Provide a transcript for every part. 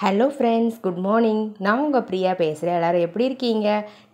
Hello friends, good morning. நான் உங்கள் பிரியா பேசுகிறேன். எல்லோரும் எப்படி இருக்கீங்க?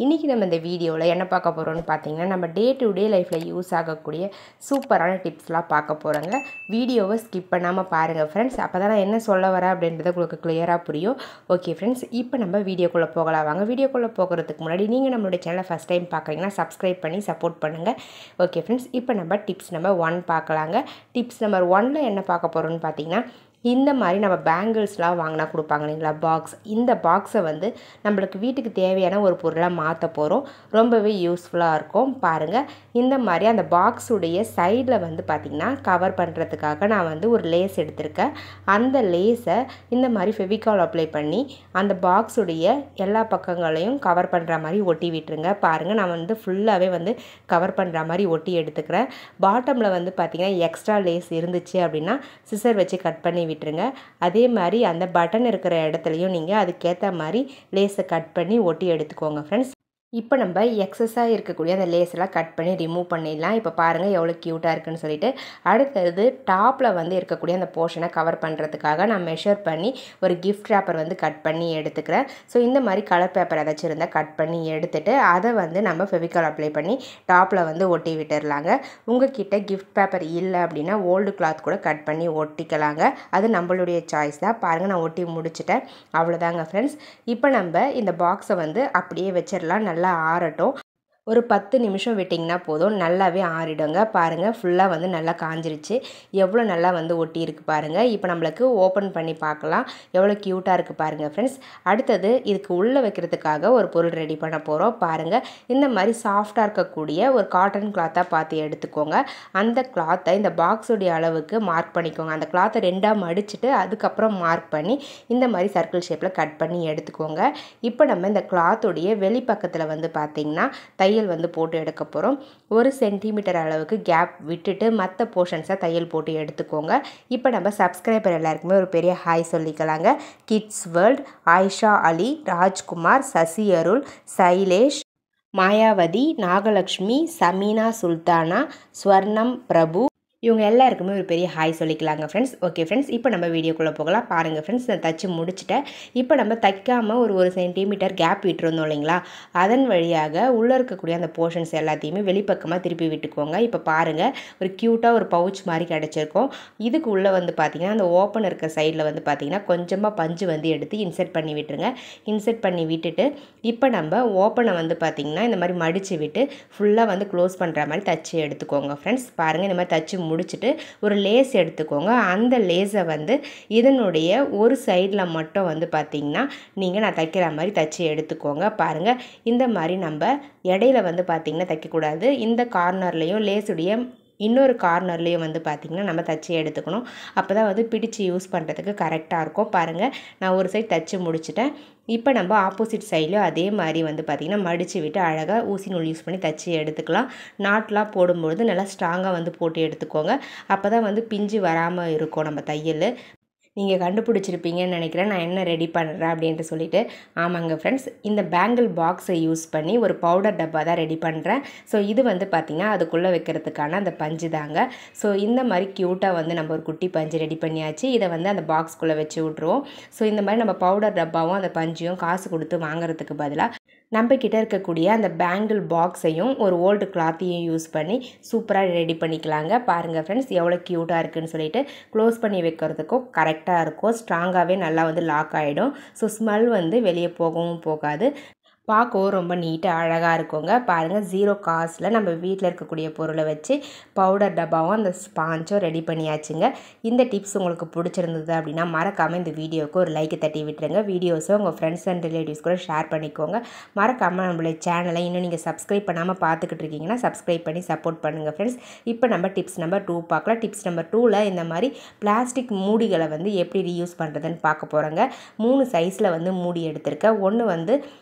இன்றைக்கி நம்ம இந்த வீடியோவில் என்ன பார்க்க போகிறோம்னு பார்த்தீங்கன்னா, நம்ம டே டு டே லைஃப்பில் யூஸ் ஆகக்கூடிய சூப்பரான டிப்ஸ்லாம் பார்க்க போகிறோங்க. வீடியோவை ஸ்கிப் பண்ணாமல் பாருங்கள் ஃப்ரெண்ட்ஸ். அப்போ தான் நான் என்ன சொல்ல வரேன் அப்படின்றது உங்களுக்கு கிளியராக புரியும். ஓகே ஃப்ரெண்ட்ஸ், இப்போ நம்ம வீடியோக்குள்ளே போகலாம் வாங்க. வீடியோக்குள்ளே போகிறதுக்கு முன்னாடி நீங்கள் நம்மளுடைய சேனலை ஃபஸ்ட் டைம் பார்க்குறீங்கன்னா சப்ஸ்கிரைப் பண்ணி சப்போர்ட் பண்ணுங்கள். ஓகே ஃப்ரெண்ட்ஸ், இப்போ நம்ம டிப்ஸ் நம்பர் 1 பார்க்கலாங்க. டிப்ஸ் நம்பர் 1ல் என்ன பார்க்க போகிறோம்னு பார்த்தீங்கன்னா, இந்த மாதிரி நம்ம பேங்கிள்ஸ்லாம் வாங்கினா கொடுப்பாங்க இல்லைங்களா, பாக்ஸ். இந்த பாக்ஸை வந்து நம்மளுக்கு வீட்டுக்கு தேவையான ஒரு பொருளாக மாற்ற போகிறோம். ரொம்பவே யூஸ்ஃபுல்லாக இருக்கும். பாருங்கள், இந்த மாதிரி அந்த பாக்ஸுடைய சைடில் வந்து பார்த்திங்கன்னா கவர் பண்ணுறதுக்காக நான் வந்து ஒரு லேஸ் எடுத்திருக்கேன். அந்த லேஸை இந்த மாதிரி ஃபெவிகால் அப்ளை பண்ணி அந்த பாக்ஸுடைய எல்லா பக்கங்களையும் கவர் பண்ணுற மாதிரி ஒட்டி விட்டுருங்க. பாருங்கள், நான் வந்து ஃபுல்லாகவே வந்து கவர் பண்ணுற மாதிரி ஒட்டி எடுத்துக்கிறேன். பாட்டமில் வந்து பார்த்திங்கன்னா எக்ஸ்ட்ரா லேஸ் இருந்துச்சு அப்படின்னா சிசர் வச்சு கட் பண்ணி விட்டுருங்க. அதே மாதிரி அந்த பட்டன் இருக்கிற இடத்துலையும் நீங்கள் அதுக்கேற்ற மாதிரி லேஸை கட் பண்ணி ஒட்டி எடுத்துக்கோங்க ஃப்ரெண்ட்ஸ். இப்போ நம்ம எக்ஸஸாக இருக்கக்கூடிய அந்த லேஸெல்லாம் கட் பண்ணி ரிமூவ் பண்ணிடலாம். இப்போ பாருங்கள் எவ்வளோ க்யூட்டாக இருக்குன்னு சொல்லிட்டு. அடுத்தது டாப்பில் வந்து இருக்கக்கூடிய அந்த போர்ஷனை கவர் பண்ணுறதுக்காக நான் மெஷர் பண்ணி ஒரு கிஃப்ட் ரேப்பர் வந்து கட் பண்ணி எடுத்துக்கிறேன். ஸோ இந்த மாதிரி கலர் பேப்பர் ஏதாச்சும் இருந்தால் கட் பண்ணி எடுத்துகிட்டு அதை வந்து நம்ம ஃபெவிகால் அப்ளை பண்ணி டாப்பில் வந்து ஒட்டி விட்டுடலாங்க. உங்ககிட்ட கிஃப்ட் பேப்பர் இல்லை அப்படின்னா ஓல்டு கிளாத் கூட கட் பண்ணி ஒட்டிக்கலாங்க. அது நம்மளுடைய சாய்ஸ் தான். பாருங்கள், நான் ஒட்டி முடிச்சிட்டேன். அவ்வளோதாங்க ஃப்ரெண்ட்ஸ். இப்போ நம்ம இந்த பாக்ஸை வந்து அப்படியே வச்சிடலாம். நல்லா ஆறட்டும். ஒரு 10 நிமிஷம் விட்டிங்கன்னா போதும், நல்லாவே ஆறிடுங்க. பாருங்கள், ஃபுல்லாக வந்து நல்லா காஞ்சிருச்சு. எவ்வளோ நல்லா வந்து ஒட்டியிருக்கு பாருங்கள். இப்போ நம்மளுக்கு ஓப்பன் பண்ணி பார்க்கலாம். எவ்வளோ க்யூட்டாக இருக்குது பாருங்கள் ஃப்ரெண்ட்ஸ். அடுத்தது இதுக்கு உள்ளே வைக்கிறதுக்காக ஒரு பொருள் ரெடி பண்ண போகிறோம். பாருங்கள், இந்த மாதிரி சாஃப்டாக இருக்கக்கூடிய ஒரு காட்டன் கிளாத்தாக பார்த்து எடுத்துக்கோங்க. அந்த கிளாத்தை இந்த பாக்ஸுடைய அளவுக்கு மார்க் பண்ணிக்கோங்க. அந்த கிளாத்தை 2ஆக மடிச்சுட்டு அதுக்கப்புறம் மார்க் பண்ணி இந்த மாதிரி சர்க்கிள் ஷேப்பில் கட் பண்ணி எடுத்துக்கோங்க. இப்போ நம்ம இந்த கிளாத்துடைய வெளிப்பக்கத்தில் வந்து பார்த்திங்கன்னா தையல் வந்து போட்டு எடுக்க போகிறோம். 1 சென்டிமீட்டர் அளவுக்கு கேப் விட்டுட்டு மற்ற போர்ஷன்ஸை தையல் போட்டு எடுத்துக்கோங்க. இப்போ நம்ம சப்ஸ்கிரைபர் எல்லாருக்குமே ஒரு பெரிய ஹாய் சொல்லிக்கலாங்க. கிட்ஸ் வேர்ல்ட், ஆயிஷா அலி, ராஜ்குமார், சசி அருள், சைலேஷ், மாயாவதி, நாகலக்ஷ்மி, சமீனா சுல்தானா, ஸ்வர்ணம் பிரபு, இவங்க எல்லாருக்குமே ஒரு பெரிய ஹாய் சொல்லிக்கலாங்க ஃப்ரெண்ட்ஸ். ஓகே ஃப்ரெண்ட்ஸ், இப்போ நம்ம வீடியோக்குள்ளே போகலாம். பாருங்கள் ஃப்ரெண்ட்ஸ், நான் தச்சு முடிச்சுட்டேன். இப்போ நம்ம தைக்காமல் ஒரு சென்டிமீட்டர் கேப் விட்டுருந்தோம் இல்லைங்களா, அதன் வழியாக உள்ளே இருக்கக்கூடிய அந்த போர்ஷன்ஸ் எல்லாத்தையுமே வெளிப்பக்கமாக திருப்பி விட்டுக்கோங்க. இப்போ பாருங்கள், ஒரு க்யூட்டாக ஒரு பவுச் மாதிரி கிடச்சிருக்கும். இதுக்கு உள்ளே வந்து பார்த்திங்கன்னா அந்த ஓப்பன் இருக்க சைடில் வந்து பார்த்திங்கன்னா கொஞ்சமாக பஞ்சு வந்து எடுத்து இன்செர்ட் பண்ணி விட்டுருங்க. இன்செர்ட் பண்ணி விட்டுட்டு இப்போ நம்ம ஓப்பனை வந்து பார்த்திங்கன்னா இந்த மாதிரி மடித்து விட்டு ஃபுல்லாக வந்து க்ளோஸ் பண்ணுற மாதிரி தச்சு எடுத்துக்கோங்க ஃப்ரெண்ட்ஸ். பாருங்கள், இந்த மாதிரி தச்சு முடிச்சுட்டு ஒரு லேஸ் எடுத்துக்கோங்க. அந்த லேஸை வந்து இதனுடைய ஒரு சைடில் மட்டும் வந்து பார்த்திங்கன்னா நீங்கள் நான் தைக்கிற மாதிரி தச்சு எடுத்துக்கோங்க. பாருங்கள், இந்த மாதிரி நம்ம இடையில வந்து பார்த்திங்கன்னா தைக்கக்கூடாது. இந்த கார்னர்லேயும் லேஸுடைய இன்னொரு கார்னர்லேயும் வந்து பார்த்திங்கன்னா நம்ம தச்சு எடுத்துக்கணும். அப்போ தான் வந்து பிடிச்சி யூஸ் பண்ணுறதுக்கு கரெக்டாக இருக்கும். பாருங்கள், நான் ஒரு சைடு தச்சு முடிச்சிட்டேன். இப்போ நம்ம ஆப்போசிட் சைட்லேயும் அதே மாதிரி வந்து பார்த்திங்கன்னா மடித்து விட்டு அழகாக ஊசி நூல் யூஸ் பண்ணி தச்சு எடுத்துக்கலாம். நாட்லாம் போடும்பொழுது நல்லா ஸ்ட்ராங்காக வந்து போட்டு எடுத்துக்கோங்க. அப்போ தான் வந்து பிஞ்சு வராமல் இருக்கும் நம்ம தையல். நீங்கள் கண்டுபிடிச்சிருப்பீங்கன்னு நினைக்கிறேன் நான் என்ன ரெடி பண்ணுறேன் அப்படின்ட்டு சொல்லிட்டு. ஆமாங்க ஃப்ரெண்ட்ஸ், இந்த பேங்கிள் பாக்ஸை யூஸ் பண்ணி ஒரு பவுடர் டப்பா தான் ரெடி பண்ணுறேன். ஸோ இது வந்து பார்த்திங்கன்னா அதுக்குள்ளே வைக்கிறதுக்கான அந்த பஞ்சு தாங்க. ஸோ இந்த மாதிரி க்யூட்டாக வந்து நம்ம ஒரு குட்டி பஞ்சு ரெடி பண்ணியாச்சு. இதை வந்து அந்த பாக்ஸ்குள்ளே வச்சு விட்ருவோம். ஸோ இந்த மாதிரி நம்ம பவுடர் டப்பாவும் அந்த பஞ்சையும் காசு கொடுத்து வாங்குறதுக்கு பதிலாக நம்ம கிட்ட இருக்கக்கூடிய அந்த பேங்கிள் பாக்ஸையும் ஒரு ஓல்டு கிளாத்தையும் யூஸ் பண்ணி சூப்பராக ரெடி பண்ணிக்கலாங்க. பாருங்கள் ஃப்ரெண்ட்ஸ், எவ்வளோ க்யூட்டாக இருக்குதுன்னு சொல்லிட்டு. க்ளோஸ் பண்ணி வைக்கிறதுக்கும் கரெக்டாக இருக்கும். ஸ்ட்ராங்காகவே நல்லா வந்து லாக் ஆகிடும். ஸோ ஸ்மெல் வந்து வெளியே போகவும் போகாது. பார்க்கவும் ரொம்ப நீட்டாக அழகாக இருக்குங்க. பாருங்கள், 0 காஸ்ட்டில் நம்ம வீட்டில் இருக்கக்கூடிய பொருளை வச்சு பவுடர் டப்பாவும் அந்த ஸ்பாஞ்சும் ரெடி பண்ணியாச்சுங்க. இந்த டிப்ஸ் உங்களுக்கு பிடிச்சிருந்தது அப்படின்னா மறக்காமல் இந்த வீடியோவுக்கு ஒரு லைக் தட்டி விட்டுருங்க. வீடியோஸை உங்கள் ஃப்ரெண்ட்ஸ் அண்ட் ரிலேட்டிவ்ஸ் கூட ஷேர் பண்ணிக்கோங்க. மறக்காமல் நம்மளுடைய சேனலை இன்னும் நீங்கள் சப்ஸ்கிரைப் பண்ணாமல் பார்த்துக்கிட்டு இருக்கீங்கன்னா சப்ஸ்கிரைப் பண்ணி சப்போர்ட் பண்ணுங்கள் ஃப்ரெண்ட்ஸ். இப்போ நம்ம டிப்ஸ் நம்பர் 2 பார்க்கலாம். டிப்ஸ் நம்பர் 2ல் இந்த மாதிரி பிளாஸ்டிக் மூடிகளை வந்து எப்படி ரீயூஸ் பண்ணுறதுன்னு பார்க்க போகிறோங்க. 3 சைஸில் வந்து மூடி எடுத்திருக்கேன். ஒன்று வந்து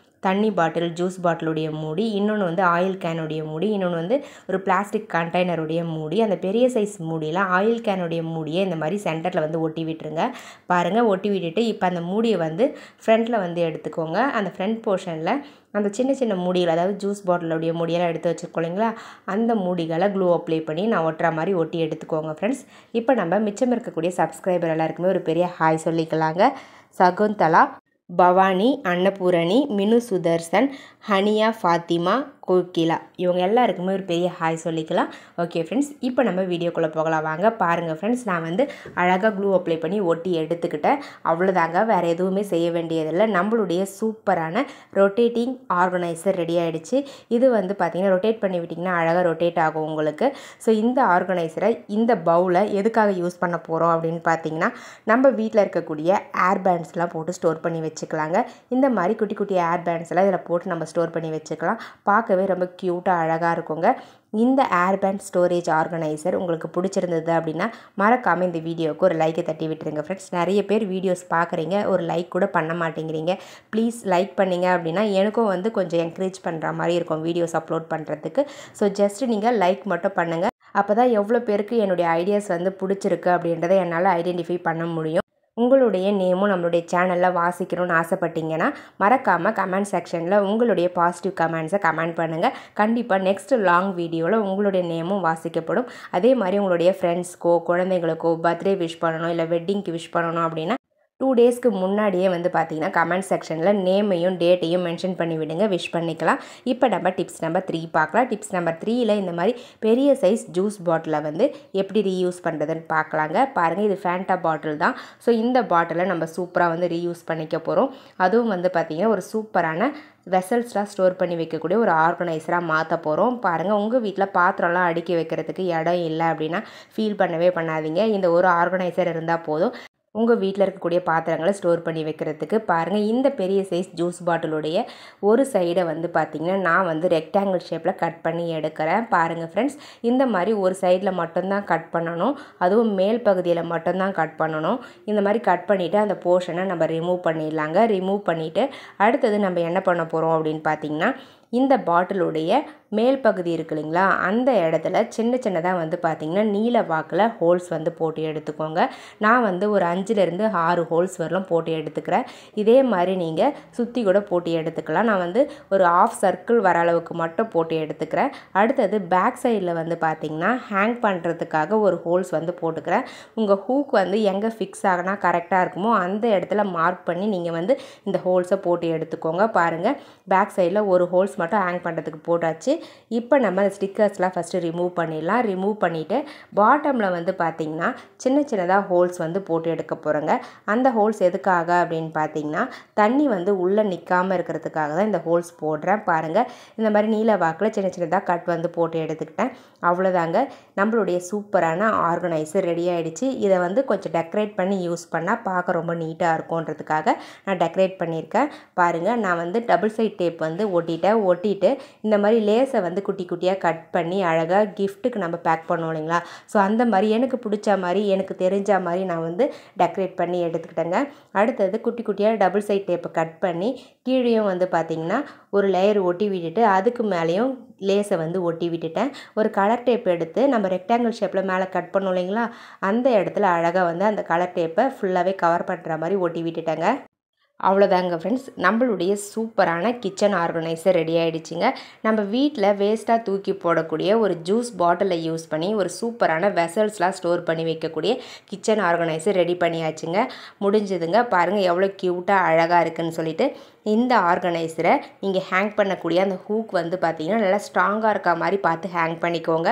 தண்ணி பாட்டில், ஜூஸ் பாட்டிலுடைய மூடி, இன்னொன்று வந்து ஆயில் கேனுடைய மூடி, இன்னொன்று வந்து ஒரு பிளாஸ்டிக் கண்டெய்னருடைய மூடி. அந்த பெரிய சைஸ் மூடியில் ஆயில் கேனுடைய மூடியை இந்த மாதிரி சென்டரில் வந்து ஒட்டி விட்டுருங்க. பாருங்கள், ஒட்டி விட்டுட்டு இப்போ அந்த மூடியை வந்து ஃப்ரண்ட்டில் வந்து எடுத்துக்கோங்க. அந்த ஃப்ரண்ட் போர்ஷனில் அந்த சின்ன சின்ன மூடிகள், அதாவது ஜூஸ் பாட்டிலுடைய மூடியெல்லாம் எடுத்து வச்சுருக்கோம் இல்லைங்களா, அந்த மூடிகளை க்ளூ அப்ளை பண்ணி நான் ஒட்டுற மாதிரி ஒட்டி எடுத்துக்கோங்க ஃப்ரெண்ட்ஸ். இப்போ நம்ம மிச்சம் இருக்கக்கூடிய சப்ஸ்கிரைபர் எல்லாருக்குமே ஒரு பெரிய ஹாய் சொல்லிக்கலாங்க. சகுந்தலா, பவானி, அன்னபூரணி, மினு சுதர்சன், ஹனியா, ஃபாத்திமா, கோகிலா இவங்க எல்லாருக்குமே ஒரு பெரிய ஹாய் சொல்லிக்கலாம். ஓகே ஃப்ரெண்ட்ஸ், இப்போ நம்ம வீடியோக்குள்ளே போகலாம் வாங்க. பாருங்கள் ஃப்ரெண்ட்ஸ், நான் வந்து அழகாக க்ளூ அப்ளை பண்ணி ஒட்டி எடுத்துக்கிட்டேன். அவ்வளோதாங்க, வேறு எதுவுமே செய்ய வேண்டியதில்லை. நம்மளுடைய சூப்பரான ரொட்டேட்டிங் ஆர்கனைசர் ரெடி ஆகிடுச்சு. இது வந்து பார்த்திங்கன்னா ரொட்டேட் பண்ணி விட்டிங்கன்னா அழகாக ரொட்டேட் ஆகும் உங்களுக்கு. ஸோ இந்த ஆர்கனைசரை, இந்த பவுலை எதுக்காக யூஸ் பண்ண போகிறோம் அப்படின்னு பார்த்தீங்கன்னா, நம்ம வீட்டில் இருக்கக்கூடிய ஏர் பேண்ட்ஸ்லாம் போட்டு ஸ்டோர் பண்ணி வச்சுக்கலாங்க. இந்த மாதிரி குட்டி குட்டி ஏர் பேண்ட்ஸ்லாம் இதில் போட்டு நம்ம ஸ்டோர் பண்ணி வச்சுக்கலாம். பார்க்கவே ரொம்ப க்யூட்டாக அழகாக இருக்குங்க. இந்த ஏர்பேண்ட் ஸ்டோரேஜ் ஆர்கனைசர் உங்களுக்கு பிடிச்சிருந்தது அப்படின்னா மறக்காமல் இந்த வீடியோவுக்கு ஒரு லைக்கை தட்டி விட்டுருங்க ஃப்ரெண்ட்ஸ். நிறைய பேர் வீடியோஸ் பார்க்குறீங்க, ஒரு லைக் கூட பண்ண மாட்டேங்கிறீங்க. ப்ளீஸ் லைக் பண்ணிங்க அப்படின்னா எனக்கும் வந்து கொஞ்சம் என்கரேஜ் பண்ணுற மாதிரி இருக்கும் வீடியோஸ் அப்லோட் பண்ணுறதுக்கு. ஸோ ஜஸ்ட் நீங்கள் லைக் மட்டும் பண்ணுங்கள். அப்போ தான் எவ்வளோ பேருக்கு என்னுடைய ஐடியாஸ் வந்து பிடிச்சிருக்கு அப்படின்றத என்னால் ஐடென்டிஃபை பண்ண முடியும். உங்களுடைய நேமும் நம்மளுடைய சேனலில் வாசிக்கணும்னு ஆசைப்பட்டீங்கன்னா மறக்காமல் கமெண்ட் செக்ஷனில் உங்களுடைய பாசிட்டிவ் கமெண்ட்ஸை கமெண்ட் பண்ணுங்கள். கண்டிப்பாக நெக்ஸ்ட் லாங் வீடியோவில் உங்களுடைய நேமும் வாசிக்கப்படும். அதே மாதிரி உங்களுடைய ஃப்ரெண்ட்ஸ்க்கோ குழந்தைங்களுக்கோ பர்த்டே விஷ் பண்ணணும், இல்லை வெட்டிங்க்கு விஷ் பண்ணணும் அப்படின்னா 2 டேஸ்க்கு முன்னாடியே வந்து பார்த்தீங்கன்னா கமெண்ட் செக்ஷனில் நேமையும் டேட்டையும் மென்ஷன் பண்ணி விடுங்க, விஷ் பண்ணிக்கலாம். இப்போ நம்ம டிப்ஸ் நம்பர் 3 பார்க்கலாம். டிப்ஸ் நம்பர் 3ல் இந்த மாதிரி பெரிய சைஸ் ஜூஸ் பாட்டிலை வந்து எப்படி ரீயூஸ் பண்ணுறதுன்னு பார்க்கலாங்க. பாருங்கள், இது ஃபேண்டா பாட்டில் தான். ஸோ இந்த பாட்டிலை நம்ம சூப்பராக வந்து ரீயூஸ் பண்ணிக்க போகிறோம். அதுவும் வந்து பார்த்திங்கன்னா ஒரு சூப்பரான வெசல்ஸ்லாம் ஸ்டோர் பண்ணி வைக்கக்கூடிய ஒரு ஆர்கனைசராக மாற்ற போகிறோம். பாருங்கள், உங்கள் வீட்டில் பாத்திரம்லாம் அடுக்கி வைக்கிறதுக்கு இடம் இல்லை அப்படின்னா ஃபீல் பண்ணவே பண்ணாதீங்க. இந்த ஒரு ஆர்கனைசர் இருந்தால் போதும் உங்கள் வீட்டில் இருக்கக்கூடிய பாத்திரங்களை ஸ்டோர் பண்ணி வைக்கிறதுக்கு. பாருங்கள், இந்த பெரிய சைஸ் ஜூஸ் பாட்டிலுடைய ஒரு சைடை வந்து பார்த்திங்கன்னா நான் வந்து ரெக்டாங்கிள் ஷேப்பில் கட் பண்ணி எடுக்கிறேன். பாருங்கள் ஃப்ரெண்ட்ஸ், இந்த மாதிரி ஒரு சைடில் மட்டும்தான் கட் பண்ணணும், அதுவும் மேல் பகுதியில் மட்டும்தான் கட் பண்ணணும். இந்த மாதிரி கட் பண்ணிவிட்டு அந்த போர்ஷனை நம்ம ரிமூவ் பண்ணிடலாங்க. ரிமூவ் பண்ணிவிட்டு அடுத்தது நம்ம என்ன பண்ண போகிறோம் அப்படின்னு பார்த்திங்கன்னா, இந்த பாட்டிலுடைய மேல் பகுதி இருக்கு இல்லைங்களா, அந்த இடத்துல சின்ன சின்னதாக வந்து பார்த்திங்கன்னா நீல வாக்கில் ஹோல்ஸ் வந்து போட்டு எடுத்துக்கோங்க. நான் வந்து ஒரு 5லேருந்து 6 ஹோல்ஸ் வரலாம் போட்டு எடுத்துக்கிறேன். இதே மாதிரி நீங்கள் சுற்றி கூட போட்டு எடுத்துக்கலாம். நான் வந்து ஒரு ஆஃப் சர்க்கிள் வர அளவுக்கு மட்டும் போட்டு எடுத்துக்கிறேன். அடுத்தது பேக் சைடில் வந்து பார்த்திங்கன்னா ஹேங் பண்ணுறதுக்காக ஒரு ஹோல்ஸ் வந்து போட்டுக்கிறேன். உங்கள் ஹூக் வந்து எங்கே ஃபிக்ஸ் ஆகினா கரெக்டாக இருக்குமோ அந்த இடத்துல மார்க் பண்ணி நீங்கள் வந்து இந்த ஹோல்ஸை போட்டு எடுத்துக்கோங்க. பாருங்கள், பேக் சைடில் ஒரு ஹோல்ஸ் மட்டும் ஹேங் பண்ணுறதுக்கு போட்டாச்சு. இப்போ நம்ம ஸ்டிக்கர்ஸ்லாம் ஃபஸ்ட்டு ரிமூவ் பண்ணிடலாம். ரிமூவ் பண்ணிவிட்டு பாட்டமில் வந்து பார்த்திங்கன்னா சின்ன சின்னதாக ஹோல்ஸ் வந்து போட்டு எடுக்க போகிறோங்க. அந்த ஹோல்ஸ் எதுக்காக அப்படின்னு பார்த்திங்கன்னா தண்ணி வந்து உள்ளே நிற்காமல் இருக்கிறதுக்காக தான் இந்த ஹோல்ஸ் போடுறேன். பாருங்கள், இந்த மாதிரி நீல வாக்கில் சின்ன சின்னதாக கட் வந்து போட்டு எடுத்துக்கிட்டேன். அவ்வளோதாங்க, நம்மளுடைய சூப்பரான ஆர்கனைசர் ரெடி ஆகிடுச்சு. இதை வந்து கொஞ்சம் டெக்கரேட் பண்ணி யூஸ் பண்ணால் பார்க்க ரொம்ப நீட்டாக இருக்கும்ன்றதுக்காக நான் டெக்கரேட் பண்ணியிருக்கேன். பாருங்கள், நான் வந்து டபுள் சைட் டேப் வந்து ஒட்டிட்டு இந்த மாதிரி லேஸை வந்து குட்டி குட்டியாக கட் பண்ணி அழகாக கிஃப்ட்டுக்கு நம்ம பேக் பண்ணுவோம் இல்லைங்களா, ஸோ அந்த மாதிரி எனக்கு பிடிச்ச மாதிரி எனக்கு தெரிஞ்ச மாதிரி நான் வந்து டெக்கரேட் பண்ணி எடுத்துக்கிட்டேங்க. அடுத்தது குட்டி குட்டியாக டபுள் சைட் டேப்பை கட் பண்ணி கீழேயும் வந்து பார்த்திங்கன்னா ஒரு லேயர் ஒட்டி விட்டுட்டு அதுக்கு மேலேயும் லேஸை வந்து ஒட்டி விட்டுட்டேன். ஒரு கலர் டேப் எடுத்து நம்ம ரெக்டாங்கிள் ஷேப்பில் மேலே கட் பண்ணோம் இல்லைங்களா, அந்த இடத்துல அழகாக வந்து அந்த கலர் டேப்பை ஃபுல்லாகவே கவர் பண்ணுற மாதிரி ஒட்டி விட்டுட்டேங்க. அவ்வளோதாங்க ஃப்ரெண்ட்ஸ், நம்மளுடைய சூப்பரான கிச்சன் ஆர்கனைசர் ரெடி ஆகிடுச்சிங்க. நம்ம வீட்டில் வேஸ்ட்டாக தூக்கி போடக்கூடிய ஒரு ஜூஸ் பாட்டிலை யூஸ் பண்ணி ஒரு சூப்பரான வெசல்ஸ்லாம் ஸ்டோர் பண்ணி வைக்கக்கூடிய கிச்சன் ஆர்கனைசர் ரெடி பண்ணியாச்சுங்க. முடிஞ்சதுங்க. பாருங்கள் எவ்வளோ க்யூட்டாக அழகாக இருக்குதுன்னு சொல்லிட்டு. இந்த ஆர்கனைசரை நீங்கள் ஹேங் பண்ணக்கூடிய அந்த ஹூக் வந்து பார்த்திங்கன்னா நல்லா ஸ்ட்ராங்காக இருக்க மாதிரி பார்த்து ஹேங் பண்ணிக்கோங்க.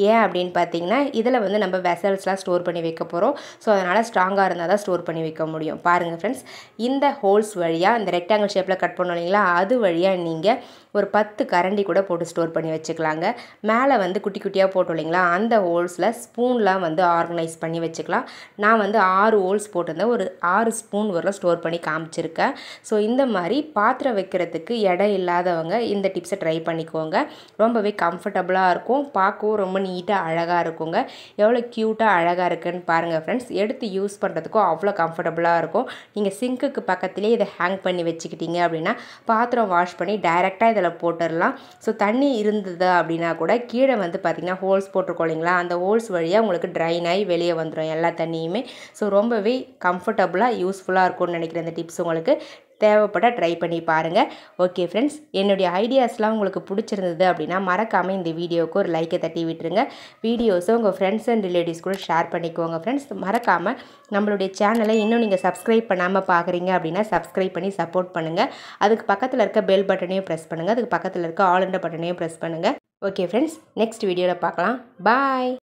ஏன் அப்படின்னு பார்த்தீங்கன்னா இதில் வந்து நம்ம வெசல்ஸ்லாம் ஸ்டோர் பண்ணி வைக்க போகிறோம். ஸோ அதனால் ஸ்ட்ராங்காக இருந்தால் தான் ஸ்டோர் பண்ணி வைக்க முடியும். பாருங்கள் ஃப்ரெண்ட்ஸ், இந்த ஹோல்ஸ் வழியாக இந்த ரெக்டாங்கிள் ஷேப்பில் கட் பண்ணோம் இல்லைங்களா, அது வழியாக நீங்கள் ஒரு 10 கரண்டி கூட போட்டு ஸ்டோர் பண்ணி வச்சுக்கலாங்க. மேலே வந்து குட்டி குட்டியாக போட்டோம் இல்லைங்களா, அந்த ஹோல்ஸில் ஸ்பூன்லாம் வந்து ஆர்கனைஸ் பண்ணி வச்சுக்கலாம். நான் வந்து 6 ஹோல்ஸ் போட்டிருந்தேன், ஒரு 6 ஸ்பூன் வரலாம் ஸ்டோர் பண்ணி காமிச்சிருக்கேன். ஸோ இந்த மாதிரி பாத்திரம் வைக்கிறதுக்கு இடம் இல்லாதவங்க இந்த டிப்ஸை ட்ரை பண்ணிக்கோங்க. ரொம்பவே கம்ஃபர்டபுளாக இருக்கும், பார்க்கவும் ரொம்ப நீட்டாக அழகாக இருக்குங்க. எவ்வளோ க்யூட்டாக அழகாக இருக்குன்னு பாருங்கள் ஃப்ரெண்ட்ஸ். எடுத்து யூஸ் பண்ணுறதுக்கும் அவ்வளோ கம்ஃபர்டபுளாக இருக்கும். நீங்கள் சிங்க்குக்கு பக்கத்துலேயே இதை ஹேங் பண்ணி வச்சுக்கிட்டீங்க அப்படின்னா பாத்திரம் வாஷ் பண்ணி டைரெக்டாக இதில் போட்டுடலாம். ஸோ தண்ணி இருந்தது அப்படின்னா கூட கீழே வந்து பார்த்திங்கன்னா ஹோல்ஸ் போட்டிருக்கோம் இல்லைங்களா, அந்த ஹோல்ஸ் வழியாக உங்களுக்கு ட்ரைன் ஆகி வெளியே வந்துடும் எல்லா தண்ணியுமே. ஸோ ரொம்பவே கம்ஃபர்டபுளாக யூஸ்ஃபுல்லாக இருக்கும்னு நினைக்கிறேன் இந்த டிப்ஸ் உங்களுக்கு. தேவைப்பட்டால் ட்ரை பண்ணி பாருங்கள். ஓகே ஃப்ரெண்ட்ஸ், என்னுடைய ஐடியாஸ்லாம் உங்களுக்கு பிடிச்சிருந்தது அப்படின்னா மறக்காமல் இந்த வீடியோவுக்கு ஒரு லைக்கை தட்டி விட்டுருங்க. வீடியோஸை உங்கள் ஃப்ரெண்ட்ஸ் அண்ட் ரிலேட்டிவ்ஸ் கூட ஷேர் பண்ணிக்கோங்க ஃப்ரெண்ட்ஸ். மறக்காமல் நம்மளுடைய சேனலை இன்னும் நீங்கள் சப்ஸ்கிரைப் பண்ணாமல் பார்க்குறீங்க அப்படின்னா சப்ஸ்கிரைப் பண்ணி சப்போர்ட் பண்ணுங்கள். அதுக்கு பக்கத்தில் இருக்க பெல் பட்டனையும் ப்ரெஸ் பண்ணுங்கள். அதுக்கு பக்கத்தில் இருக்க ஆல் என்ற பட்டனையும் ப்ரெஸ் பண்ணுங்கள். ஓகே ஃப்ரெண்ட்ஸ், நெக்ஸ்ட் வீடியோவில் பார்க்கலாம். பாய்.